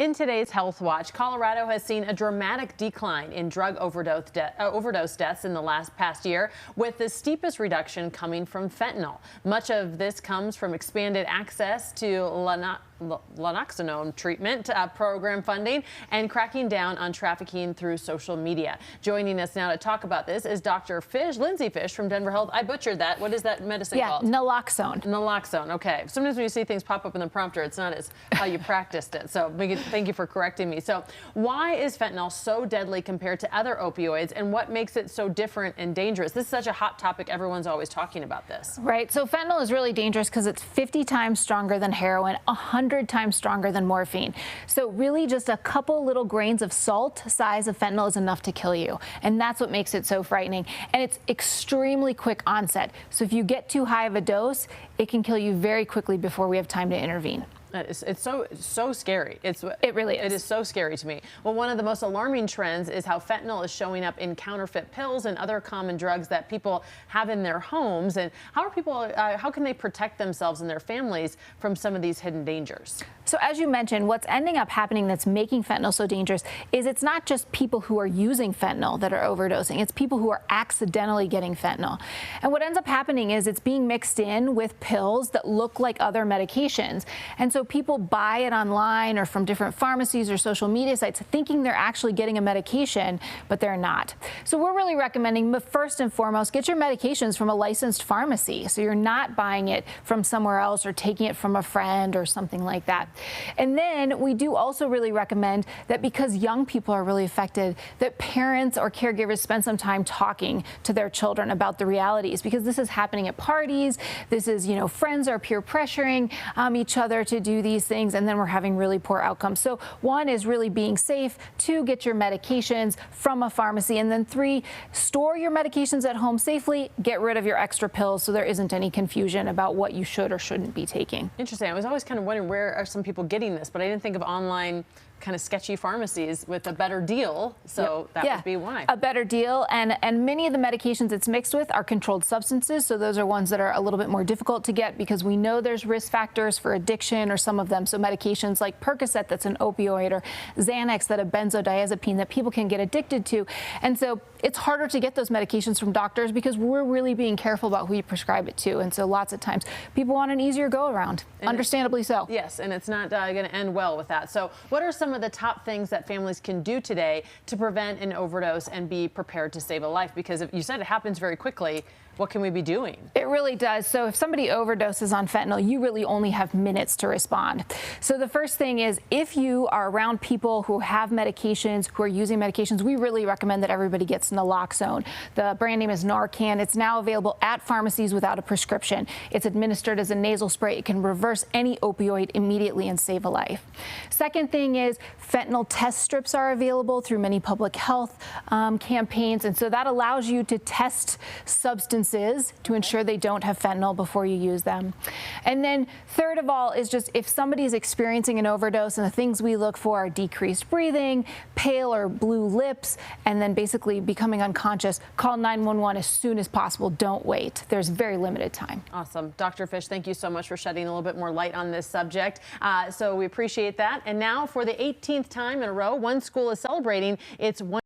In today's Health Watch, Colorado has seen a dramatic decline in drug overdose deaths in the past year, with the steepest reduction coming from fentanyl. Much of this comes from expanded access to naloxone treatment program funding and cracking down on trafficking through social media. Joining us now to talk about this is Dr. Fish, Lindsey Fish from Denver Health. I butchered that. What is that medicine called? Naloxone. Naloxone. Okay. Sometimes when you see things pop up in the prompter, it's not as how you practiced it. So thank you for correcting me. So why is fentanyl so deadly compared to other opioids, and what makes it so different and dangerous? This is such a hot topic. Everyone's always talking about this. Right. So fentanyl is really dangerous because it's 50 times stronger than heroin, 100 times stronger than morphine. So really just a couple little grains of salt size of fentanyl is enough to kill you. And that's what makes it so frightening. And it's extremely quick onset. So if you get too high of a dose, it can kill you very quickly before we have time to intervene. It's so scary. It really is. It is so scary to me. Well, one of the most alarming trends is how fentanyl is showing up in counterfeit pills and other common drugs that people have in their homes. And how can they protect themselves and their families from some of these hidden dangers? So as you mentioned, what's ending up happening that's making fentanyl so dangerous is it's not just people who are using fentanyl that are overdosing. It's people who are accidentally getting fentanyl. And what ends up happening is it's being mixed in with pills that look like other medications. And so people buy it online or from different pharmacies or social media sites thinking they're actually getting a medication, but they're not. So we're really recommending, first and foremost, get your medications from a licensed pharmacy. So you're not buying it from somewhere else or taking it from a friend or something like that. And then we do also really recommend that, because young people are really affected, that parents or caregivers spend some time talking to their children about the realities, because this is happening at parties. This is, friends are peer pressuring each other to do these things, and then we're having really poor outcomes. So one is really being safe. Two, get your medications from a pharmacy. And then three, store your medications at home safely. Get rid of your extra pills so there isn't any confusion about what you should or shouldn't be taking. Interesting. I was always kind of wondering, where are some people getting this? But I didn't think of online kind of sketchy pharmacies with a better deal. So that would be why. A better deal. And many of the medications it's mixed with are controlled substances. So those are ones that are a little bit more difficult to get, because we know there's risk factors for addiction or some of them. So medications like Percocet, that's an opioid, or Xanax, that a benzodiazepine that people can get addicted to. And so it's harder to get those medications from doctors because we're really being careful about who you prescribe it to. And so lots of times people want an easier go around, understandably so. Yes, and it's not going to end well with that. So what are some of the top things that families can do today to prevent an overdose and be prepared to save a life? Because if you said it happens very quickly, what can we be doing? It really does. So if somebody overdoses on fentanyl, you really only have minutes to respond. So the first thing is, if you are around people who have medications, who are using medications, we really recommend that everybody gets naloxone. The brand name is Narcan. It's now available at pharmacies without a prescription. It's administered as a nasal spray. It can reverse any opioid immediately and save a life. Second thing is, fentanyl test strips are available through many public health campaigns. And so that allows you to test substances to ensure they don't have fentanyl before you use them. And then third of all is just, if somebody is experiencing an overdose, and the things we look for are decreased breathing, pale or blue lips, and then basically becoming unconscious, call 911 as soon as possible. Don't wait. There's very limited time. Awesome. Dr. Fish, thank you so much for shedding a little bit more light on this subject. So we appreciate that. And now, for the 18th time in a row, one school is celebrating its